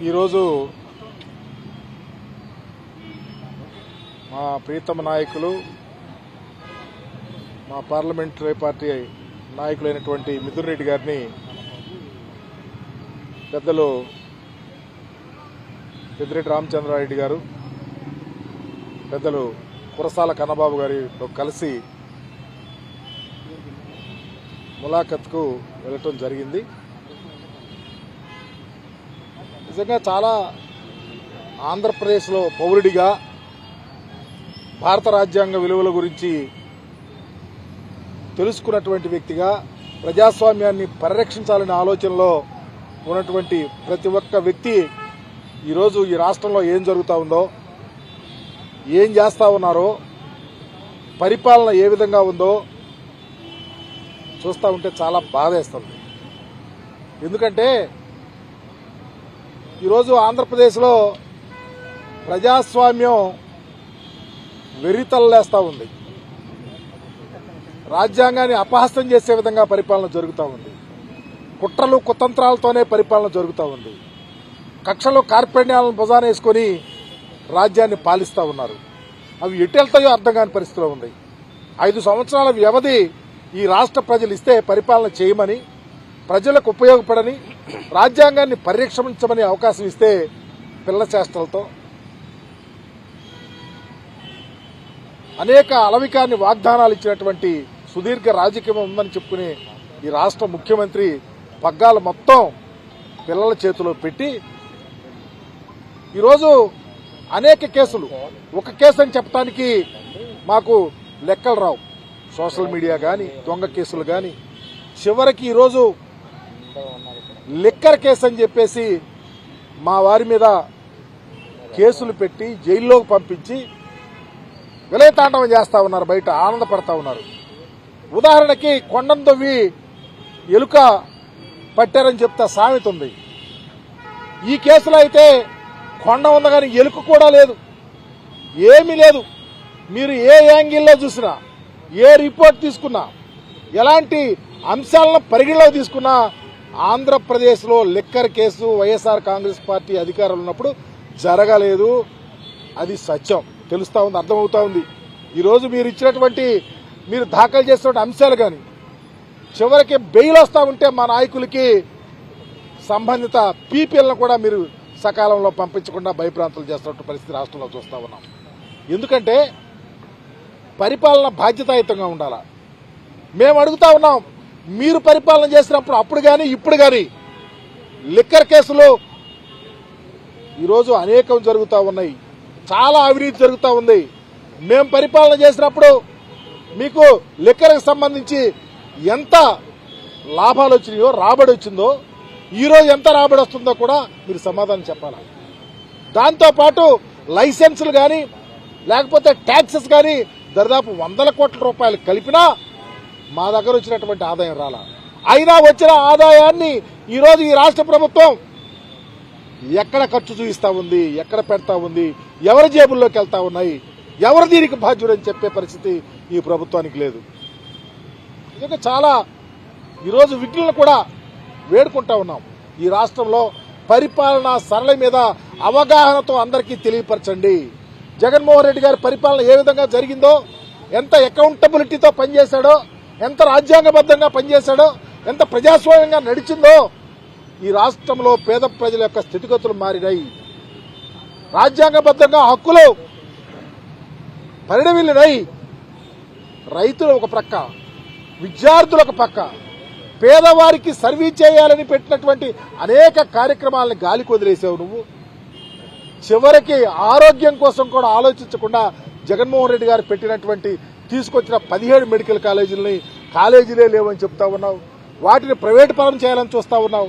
ఈరోజు మా ప్రీతమ నాయకులు మా పార్లమెంటరీ పార్టీ నాయకులైనటువంటి మిథున్ రెడ్డి గారిని పెద్దలు పెద్దిరెడ్డి రామచంద్రారెడ్డి గారు పెద్దలు కురసాల కన్నబాబు గారితో కలిసి ములాఖత్కు వెళ్ళటం జరిగింది. నిజంగా చాలా ఆంధ్రప్రదేశ్లో పౌరుడిగా భారత రాజ్యాంగ విలువల గురించి తెలుసుకున్నటువంటి వ్యక్తిగా ప్రజాస్వామ్యాన్ని పరిరక్షించాలనే ఆలోచనలో ఉన్నటువంటి ప్రతి ఒక్క వ్యక్తి ఈరోజు ఈ రాష్ట్రంలో ఏం జరుగుతూ ఉందో, ఏం చేస్తూ ఉన్నారో, పరిపాలన ఏ విధంగా ఉందో చూస్తూ ఉంటే చాలా బాధేస్తుంది. ఎందుకంటే ఈరోజు ఆంధ్రప్రదేశ్లో ప్రజాస్వామ్యం వెర్రితల్లేస్తూ ఉంది. రాజ్యాంగాన్ని అపహాస్యం చేసే విధంగా పరిపాలన జరుగుతూ ఉంది. కుట్రలు కుతంత్రాలతోనే పరిపాలన జరుగుతూ ఉంది. కక్షలు కార్పణ్యాలను భుజాన వేసుకుని రాజ్యాన్ని పాలిస్తూ ఉన్నారు. అవి ఎటు వెళ్తాయో అర్థం కాని పరిస్థితిలో ఉంది. 5 సంవత్సరాల వ్యవధి ఈ రాష్ట్ర ప్రజలు ఇస్తే పరిపాలన చేయమని, ప్రజలకు ఉపయోగపడని, రాజ్యాంగాన్ని పరిరక్షించమని అవకాశం ఇస్తే పిల్ల చేష్టలతో అనేక అలవికాన్ని వాగ్దానాలు ఇచ్చినటువంటి సుదీర్ఘ రాజకీయం ఉందని చెప్పుకునే ఈ రాష్ట్ర ముఖ్యమంత్రి పగ్గాలు మొత్తం పిల్లల చేతిలో పెట్టి ఈరోజు అనేక కేసులు, ఒక కేసు అని చెప్పడానికి మాకు లెక్కలు రావు. సోషల్ మీడియా కానీ, దొంగ కేసులు కానీ, చివరికి ఈరోజు లిక్కర్ కేసు అని చెప్పేసి మా వారి మీద కేసులు పెట్టి జైల్లోకి పంపించి విలయతాండవం చేస్తా ఉన్నారు. బయట ఆనందపడతా ఉన్నారు. ఉదాహరణకి కొండను తవ్వి ఎలుక పట్టారని చెప్తా సామెత ఉంది. ఈ కేసులో అయితే కొండ ఉంది కానీ ఎలుక కూడా లేదు, ఏమీ లేదు. మీరు ఏ యాంగిల్లో చూసినా, ఏ రిపోర్ట్ తీసుకున్నా, ఎలాంటి అంశాలను పరిగణలోకి తీసుకున్నా ఆంధ్రప్రదేశ్లో liquor case YSR Congress party అధికారంలో ఉన్నప్పుడు జరగలేదు. అది సత్యం తెలుస్తా ఉంది, అర్థమవుతా ఉంది. ఈరోజు మీరు ఇచ్చినటువంటి, మీరు దాఖలు చేసినటువంటి అంశాలు కానీ చివరికి బెయిల్ వస్తూ ఉంటే మా నాయకులకి సంబంధిత పీపీఎల్ను కూడా మీరు సకాలంలో పంపించకుండా భయప్రాంతాలు చేస్తున్న పరిస్థితి రాష్ట్రంలో చూస్తా ఉన్నాం. ఎందుకంటే పరిపాలన బాధ్యతాయుతంగా ఉండాలా. మేము అడుగుతా ఉన్నాం, మీరు పరిపాలన చేసినప్పుడు అప్పుడు కానీ ఇప్పుడు కానీ లిక్కర్ కేసులు ఈరోజు అనేకం జరుగుతూ ఉన్నాయి. చాలా అవినీతి జరుగుతూ ఉంది. మేము పరిపాలన చేసినప్పుడు మీకు లిక్కర్కి సంబంధించి ఎంత లాభాలు వచ్చినాయో, రాబడి వచ్చిందో, ఈరోజు ఎంత రాబడి వస్తుందో కూడా మీరు సమాధానం చెప్పాలి. దాంతోపాటు లైసెన్సులు కానీ లేకపోతే ట్యాక్సెస్ కానీ దాదాపు 100 కోట్ల రూపాయలు కలిపినా మా దగ్గర వచ్చినటువంటి ఆదాయం రాలా. అయినా వచ్చిన ఆదాయాన్ని ఈరోజు ఈ రాష్ట్ర ప్రభుత్వం ఎక్కడ ఖర్చు చూపిస్తా ఉంది, ఎక్కడ పెడతా ఉంది, ఎవరి జేబుల్లోకి వెళ్తా ఉన్నాయి, ఎవరు దీనికి బాధ్యుడని చెప్పే పరిస్థితి ఈ ప్రభుత్వానికి లేదు. ఎందుకంటే చాలా ఈరోజు విఘ్నులను కూడా వేడుకుంటా ఉన్నాం. ఈ రాష్ట్రంలో పరిపాలన సరళ మీద అవగాహనతో అందరికీ తెలియపరచండి. జగన్మోహన్ రెడ్డి గారి పరిపాలన ఏ విధంగా జరిగిందో, ఎంత అకౌంటబిలిటీతో పనిచేశాడో, ఎంత రాజ్యాంగబద్దంగా పనిచేశాడో, ఎంత ప్రజాస్వామ్యంగా నడిచిందో. ఈ రాష్ట్రంలో పేద ప్రజల యొక్క స్థితిగతులు మారినాయి. రాజ్యాంగబద్దంగా హక్కులు పరిణమిల్లినాయి. రైతులు ఒక ప్రక్క, విద్యార్థులు ఒక పక్క, పేదవారికి సర్వీస్ చేయాలని పెట్టినటువంటి అనేక కార్యక్రమాలను గాలికి వదిలేసావు నువ్వు. చివరికి ఆరోగ్యం కోసం కూడా ఆలోచించకుండా జగన్మోహన్ రెడ్డి గారు పెట్టినటువంటి తీసుకొచ్చిన 17 మెడికల్ కాలేజీలే లేవని చెప్తా ఉన్నావు. వాటిని ప్రైవేటు పరం చేయాలని చూస్తా ఉన్నావు.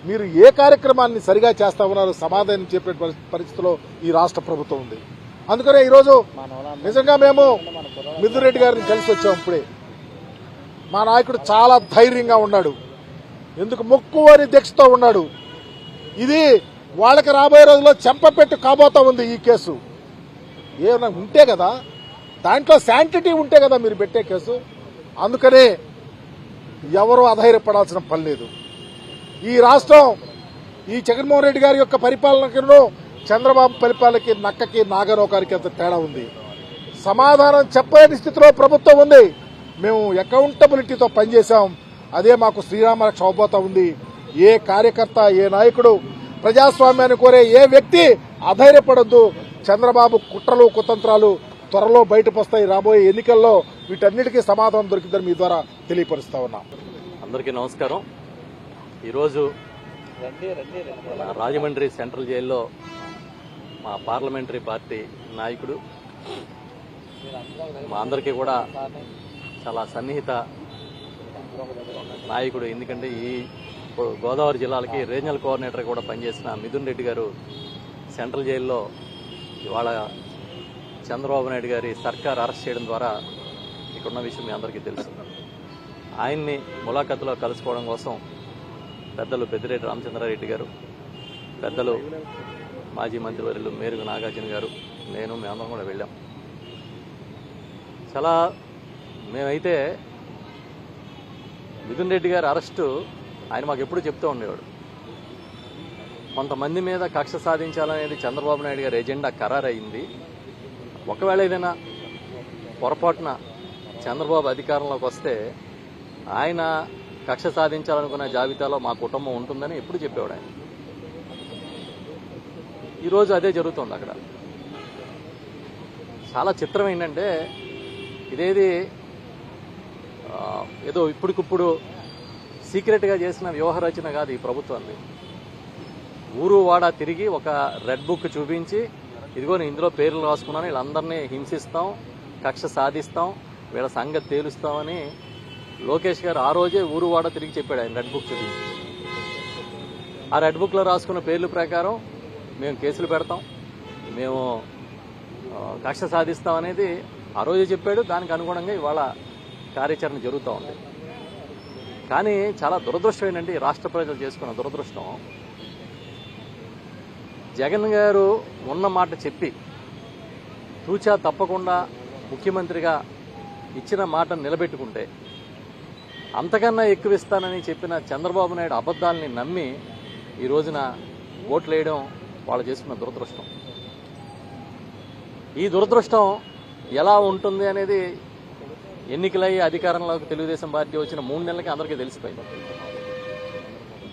మీరు ఏ కార్యక్రమాన్ని సరిగా చేస్తా ఉన్నారో సమాధానం చెప్పే పరిస్థితిలో ఈ రాష్ట్ర ప్రభుత్వం ఉంది. అందుకనే ఈరోజు నిజంగా మేము మిథున్ రెడ్డి గారిని కలిసి వచ్చాం. ఇప్పుడే మా నాయకుడు చాలా ధైర్యంగా ఉన్నాడు. ఎందుకు మొక్కువని దీక్షతో ఉన్నాడు. ఇది వాళ్ళకి రాబోయే రోజుల్లో చెంపపెట్టు కాబోతా ఉంది ఈ కేసు. ఏమైనా ఉంటే కదా, దాంట్లో శాంటిటీ ఉంటే కదా మీరు పెట్టే కేసు. అందుకనే ఎవరూ అధైర్యపడాల్సిన పని లేదు. ఈ రాష్ట్రం ఈ జగన్మోహన్ రెడ్డి గారి యొక్క పరిపాలనకు చంద్రబాబు పరిపాలనకి నక్కకి నాగనోకానికి అంత తేడా ఉంది. సమాధానం చెప్పలేని స్థితిలో ప్రభుత్వం ఉంది. మేము అకౌంటబిలిటీతో పనిచేశాం. అదే మాకు శ్రీరామ రక్ష అవబోతా ఉంది. ఏ కార్యకర్త, ఏ నాయకుడు, ప్రజాస్వామ్యాన్ని కోరే ఏ వ్యక్తి అధైర్యపడొద్దు. చంద్రబాబు కుట్రలు కుతంత్రాలు త్వరలో బయటపొస్తాయి. రాబోయే ఎన్నికల్లో వీటన్నిటికీ సమాధానం దొరికిందని మీ ద్వారా తెలియపరుస్తా ఉన్నా. అందరికీ నమస్కారం. ఈరోజు రాజమండ్రి సెంట్రల్ జైల్లో మా పార్లమెంటరీ పార్టీ నాయకుడు, మా అందరికీ కూడా చాలా సన్నిహిత నాయకుడు, ఎందుకంటే ఈ గోదావరి జిల్లాలకి రీజనల్ కోఆర్డినేటర్ కూడా పనిచేసిన మిథున్ రెడ్డి గారు సెంట్రల్ జైల్లో ఇవాళ చంద్రబాబు నాయుడు గారి సర్కార్ అరెస్ట్ చేయడం ద్వారా ఇక్కడున్న విషయం మీ అందరికీ తెలుసు. ఆయన్ని ములాఖతులో కలుసుకోవడం కోసం పెద్దలు పెద్దిరెడ్డి రామచంద్రారెడ్డి గారు, పెద్దలు మాజీ మంత్రివర్యులు మేరుగు నాగార్జున గారు, నేను మేమందరం కూడా వెళ్ళాం. చాలా మేమైతే మిథున్ రెడ్డి గారి అరెస్టు ఆయన మాకు ఎప్పుడు చెప్తూ ఉండేవాడు. కొంతమంది మీద కక్ష సాధించాలనేది చంద్రబాబు నాయుడు గారి ఎజెండా ఖరారైంది. ఒకవేళ ఏదైనా పొరపాటున చంద్రబాబు అధికారంలోకి వస్తే ఆయన కక్ష సాధించాలనుకున్న జాబితాలో మా కుటుంబం ఉంటుందని ఎప్పుడు చెప్పేవాడు ఆయన. ఈరోజు అదే జరుగుతుంది అక్కడ. చాలా చిత్రం ఏంటంటే ఇదేది ఏదో ఇప్పటికిప్పుడు సీక్రెట్గా చేసిన వ్యూహ రచన కాదు ఈ ప్రభుత్వాన్ని. ఊరు వాడ తిరిగి ఒక రెడ్ బుక్ చూపించి, ఇదిగో నేను ఇందులో పేర్లు రాసుకున్నాను, వీళ్ళందరినీ హింసిస్తాం, కక్ష సాధిస్తాం, వీళ్ళ సంగతి తేలుస్తామని లోకేష్ గారు ఆ రోజే ఊరు వాడ తిరిగి చెప్పాడు ఆయన రెడ్ బుక్ చూపించి. ఆ రెడ్ బుక్లో రాసుకున్న పేర్ల ప్రకారం మేము కేసులు పెడతాం, మేము కక్ష సాధిస్తాం అనేది ఆ రోజే చెప్పాడు. దానికి అనుగుణంగా ఇవాళ కార్యాచరణ జరుగుతూ ఉంది. కానీ చాలా దురదృష్టం ఏంటంటే ఈ రాష్ట్ర ప్రజలు చేసుకున్న దురదృష్టం, జగన్ గారు ఉన్న మాట చెప్పి తూచా తప్పకుండా ముఖ్యమంత్రిగా ఇచ్చిన మాటను నిలబెట్టుకుంటే, అంతకన్నా ఎక్కువ ఇస్తానని చెప్పిన చంద్రబాబు నాయుడు అబద్దాలని నమ్మి ఈ రోజున ఓట్లు వేయడం వాళ్ళు చేసుకున్న దురదృష్టం. ఈ దురదృష్టం ఎలా ఉంటుంది అనేది ఎన్నికలయ్యి అధికారంలోకి తెలుగుదేశం పార్టీ వచ్చిన 3 నెలలకి అందరికీ తెలిసిపోయింది.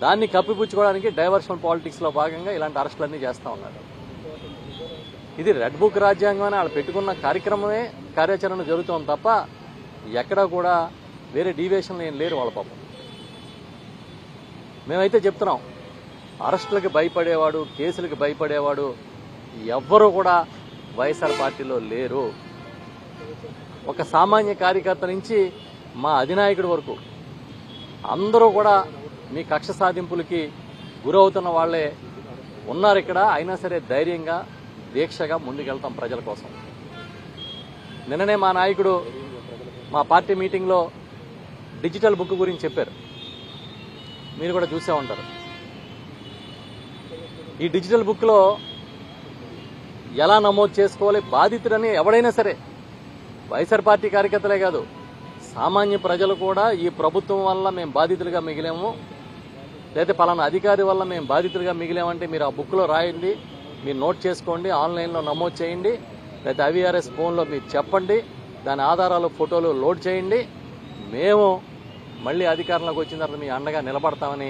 దాన్ని కప్పిపుచ్చుకోవడానికి డైవర్షన్ పాలిటిక్స్లో భాగంగా ఇలాంటి అరెస్టులన్నీ చేస్తూ ఉన్నారు. ఇది రెడ్ బుక్ రాజ్యాంగం అని వాళ్ళు పెట్టుకున్న కార్యక్రమమే కార్యాచరణ జరుగుతోంది తప్ప ఎక్కడా కూడా వేరే డీవియేషన్లు ఏం లేరు వాళ్ళ పాపం. మేమైతే చెప్తున్నాం, అరెస్టులకి భయపడేవాడు, కేసులకి భయపడేవాడు ఎవ్వరూ కూడా వైఎస్ఆర్ పార్టీలో లేరు. ఒక సామాన్య కార్యకర్త నుంచి మా అధినాయకుడి వరకు అందరూ కూడా మీ కక్ష సాధింపులకి గురవుతున్న వాళ్లే ఉన్నారు ఇక్కడ. అయినా సరే ధైర్యంగా దీక్షగా ముందుకెళ్తాం ప్రజల కోసం. నిన్ననే మా నాయకుడు మా పార్టీ మీటింగ్లో డిజిటల్ బుక్ గురించి చెప్పారు, మీరు కూడా చూసే ఉంటారు. ఈ డిజిటల్ బుక్లో ఎలా నమోదు చేసుకోవాలి, బాధితుడని ఎవడైనా సరే, వైఎస్ఆర్ పార్టీ కార్యకర్తలే కాదు, సామాన్య ప్రజలు కూడా ఈ ప్రభుత్వం వల్ల మేము బాధితులుగా మిగిలాము, లేదా పలానా అధికారి వల్ల మేము బాధితులుగా మిగిలామంటే మీరు ఆ బుక్లో రాయండి, మీరు నోట్ చేసుకోండి, ఆన్లైన్లో నమోదు చేయండి, లేదా ఐవీఆర్ఎస్ ఫోన్లో మీరు చెప్పండి, దాని ఆధారాలు ఫోటోలు లోడ్ చేయండి, మేము మళ్ళీ అధికారంలోకి వచ్చిన తర్వాత మీ అండగా నిలబడతామని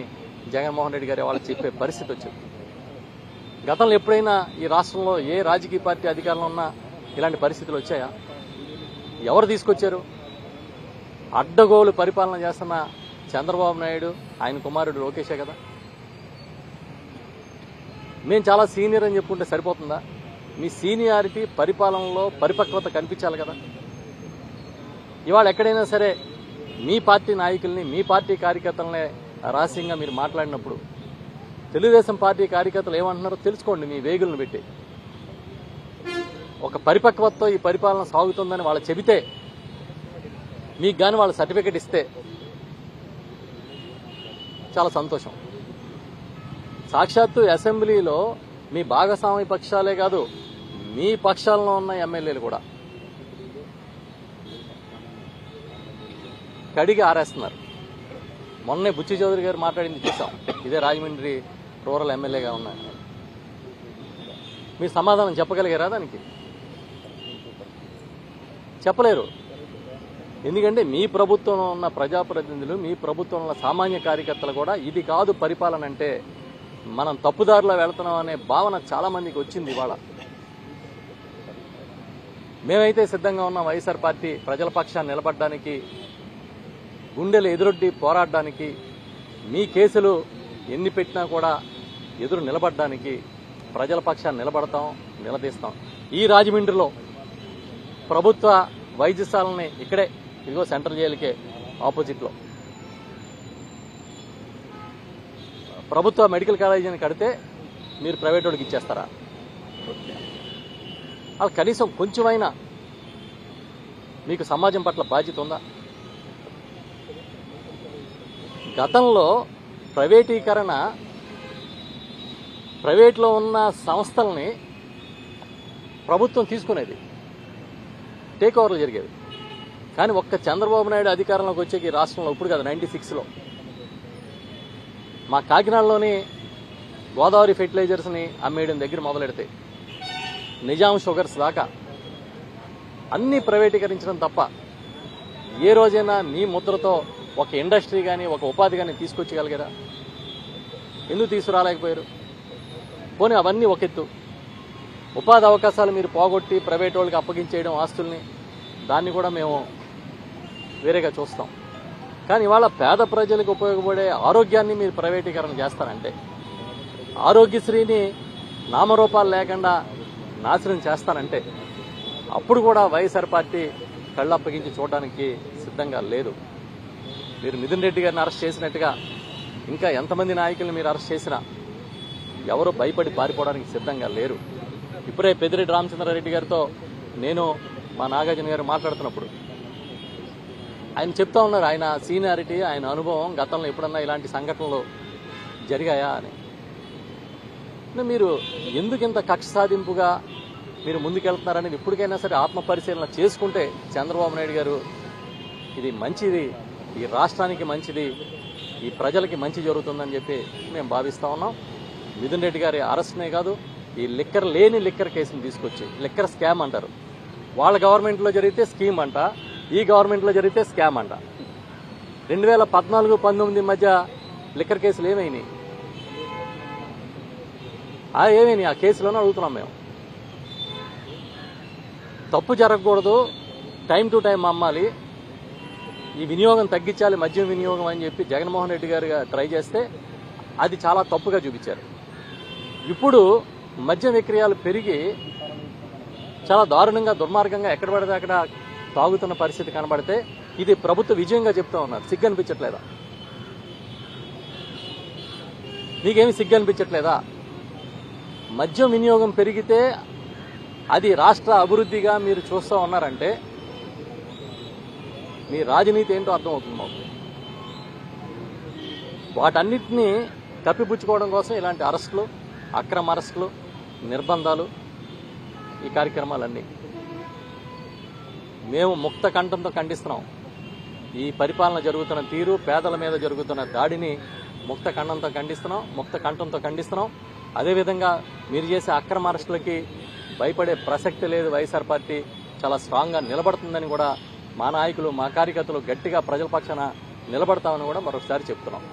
జగన్మోహన్ రెడ్డి గారు వాళ్ళు చెప్పే పరిస్థితి వచ్చింది. గతంలో ఎప్పుడైనా ఈ రాష్ట్రంలో ఏ రాజకీయ పార్టీ అధికారంలో ఉన్నా ఇలాంటి పరిస్థితులు వచ్చాయా? ఎవరు తీసుకొచ్చారు? అడ్డగోలు పరిపాలన చేస్తున్న చంద్రబాబు నాయుడు, ఆయన కుమారుడు లోకేషే కదా. మేము చాలా సీనియర్ అని చెప్పుకుంటే సరిపోతుందా? మీ సీనియారిటీ పరిపాలనలో పరిపక్వత కనిపించాలి కదా. ఇవాళ ఎక్కడైనా సరే మీ పార్టీ నాయకుల్ని, మీ పార్టీ కార్యకర్తలనే రహస్యంగా మీరు మాట్లాడినప్పుడు తెలుగుదేశం పార్టీ కార్యకర్తలు ఏమంటున్నారో తెలుసుకోండి. మీ వేగులను పెట్టి ఒక పరిపక్వతతో ఈ పరిపాలన సాగుతుందని వాళ్ళు చెబితే, మీకు కానీ వాళ్ళు సర్టిఫికెట్ ఇస్తే చాలా సంతోషం. సాక్షాత్తు అసెంబ్లీలో మీ భాగస్వామ్య పక్షాలే కాదు, మీ పక్షాలలో ఉన్న ఎమ్మెల్యేలు కూడా కడిగి ఆరేస్తున్నారు. మొన్నే బుచ్చి చౌదరి గారు మాట్లాడింది చూసాం. ఇదే రాజమండ్రి రూరల్ ఎమ్మెల్యేగా ఉన్నా. మీరు సమాధానం చెప్పగలిగారా దానికి? చెప్పలేరు. ఎందుకంటే మీ ప్రభుత్వంలో ఉన్న ప్రజాప్రతినిధులు, మీ ప్రభుత్వంలో ఉన్న సామాన్య కార్యకర్తలు కూడా ఇది కాదు పరిపాలన అంటే, మనం తప్పుదారిలో వెళుతున్నాం అనే భావన చాలా మందికి వచ్చింది ఇవాళ. మేమైతే సిద్ధంగా ఉన్నాం వైఎస్ఆర్ పార్టీ ప్రజల పక్షాన్ని నిలబడడానికి, గుండెలు ఎదురొడ్డి పోరాడడానికి, మీ కేసులు ఎన్ని పెట్టినా కూడా ఎదురు నిలబడడానికి ప్రజల పక్షాన్ని నిలబడతాం, నిలదీస్తాం. ఈ రాజమండ్రిలో ప్రభుత్వ వైద్యశాలని ఇక్కడే ఇదిగో సెంట్రల్ జైలుకే ఆపోజిట్లో ప్రభుత్వ మెడికల్ కాలేజీని కడితే మీరు ప్రైవేట్ వాడికి ఇచ్చేస్తారా? అలా కనీసం కొంచెమైనా మీకు సమాజం పట్ల బాధ్యత ఉందా? గతంలో ప్రైవేటీకరణ, ప్రైవేట్లో ఉన్న సంస్థల్ని ప్రభుత్వం తీసుకునేది, టేక్ ఓవర్లు జరిగేది. కానీ ఒక్క చంద్రబాబు నాయుడు అధికారంలోకి వచ్చేకి రాష్ట్రంలో ఇప్పుడు కదా 96లో మా కాకినాడలోని గోదావరి ఫెర్టిలైజర్స్ని అమ్మేయడం దగ్గర మొదలెడితే నిజాం షుగర్స్ దాకా అన్నీ ప్రైవేటీకరించడం తప్ప ఏ రోజైనా మీ ముద్రతో ఒక ఇండస్ట్రీ కానీ ఒక ఉపాధి కానీ తీసుకొచ్చగలిగారా? ఎందుకు తీసుకురాలేకపోయారు? పోనీ అవన్నీ ఒక ఎత్తు, ఉపాధి అవకాశాలు మీరు పోగొట్టి ప్రైవేట్ వాళ్ళకి అప్పగించేయడం ఆస్తుల్ని, దాన్ని కూడా మేము వేరేగా చూస్తాం. కానీ ఇవాళ పేద ప్రజలకు ఉపయోగపడే ఆరోగ్యాన్ని మీరు ప్రైవేటీకరణ చేస్తారంటే, ఆరోగ్యశ్రీని నామరూపాలు లేకుండా నాశనం చేస్తానంటే, అప్పుడు కూడా వైఎస్ఆర్ పార్టీ కళ్ళప్పగించి చూడడానికి సిద్ధంగా లేదు. మీరు మిథున్ రెడ్డి గారిని అరెస్ట్ చేసినట్టుగా ఇంకా ఎంతమంది నాయకుల్ని మీరు అరెస్ట్ చేసినా ఎవరు భయపడి పారిపోవడానికి సిద్ధంగా లేరు. ఇప్పుడే పెద్దిరెడ్డి రామచంద్రారెడ్డి గారితో నేను మా నాగార్జున గారు మాట్లాడుతున్నప్పుడు ఆయన చెప్తా ఉన్నారు, ఆయన సీనియారిటీ, ఆయన అనుభవం, గతంలో ఎప్పుడన్నా ఇలాంటి సంఘటనలు జరిగాయా అని. మీరు ఎందుకు ఇంత కక్ష సాధింపుగా మీరు ముందుకెళ్తున్నారనేది ఇప్పటికైనా సరే ఆత్మ పరిశీలన చేసుకుంటే చంద్రబాబు నాయుడు గారు ఇది మంచిది, ఈ రాష్ట్రానికి మంచిది, ఈ ప్రజలకి మంచి జరుగుతుందని చెప్పి మేము భావిస్తా ఉన్నాం. మిథున్ రెడ్డి గారి అరెస్ట్నే కాదు, ఈ లిక్కర్ కేసుని తీసుకొచ్చి లిక్కర్ స్కామ్ అంటారు. వాళ్ళ గవర్నమెంట్లో జరిగితే స్కీమ్ అంట, ఈ గవర్నమెంట్లో జరిగితే స్కామ్ అంట. 2014-19 మధ్య లిక్కర్ కేసులు ఏమైనాయి? ఏమైనాయి ఆ కేసులోనే అడుగుతున్నాం మేము. తప్పు జరగకూడదు, టైం టు టైం అమ్మాలి, ఈ వినియోగం తగ్గించాలి, మద్యం వినియోగం అని చెప్పి జగన్మోహన్ రెడ్డి గారు ట్రై చేస్తే అది చాలా తప్పుగా చూపించారు. ఇప్పుడు మద్యం విక్రయాలు పెరిగి చాలా దారుణంగా, దుర్మార్గంగా ఎక్కడ పడితే అక్కడ తాగుతున్న పరిస్థితి కనబడితే ఇది ప్రభుత్వ విజయంగా చెప్తా ఉన్నారు. సిగ్గు అనిపించట్లేదా? మీకేమి సిగ్గు అనిపించట్లేదా? మద్యం వినియోగం పెరిగితే అది రాష్ట్ర అభివృద్ధిగా మీరు చూస్తూ ఉన్నారంటే మీ రాజనీతి ఏంటో అర్థమవుతుంది మాకు. వాటన్నిటినీ కప్పిపుచ్చుకోవడం కోసం ఇలాంటి అరెస్టులు, అక్రమ అరెస్టులు, నిర్బంధాలు, ఈ కార్యక్రమాలన్నీ మేము ముక్త కంఠంతో ఖండిస్తున్నాం. ఈ పరిపాలన జరుగుతున్న తీరు, పేదల మీద జరుగుతున్న దాడిని ముక్త కంఠంతో ఖండిస్తున్నాం. అదేవిధంగా మీరు చేసే అక్రమ అరెస్టులకి భయపడే ప్రసక్తి లేదు. వైఎస్ఆర్ పార్టీ చాలా స్ట్రాంగ్గా నిలబడుతుందని కూడా మా నాయకులు, మా కార్యకర్తలు గట్టిగా ప్రజల పక్షాన నిలబడతామని కూడా మరొకసారి చెప్తున్నాం.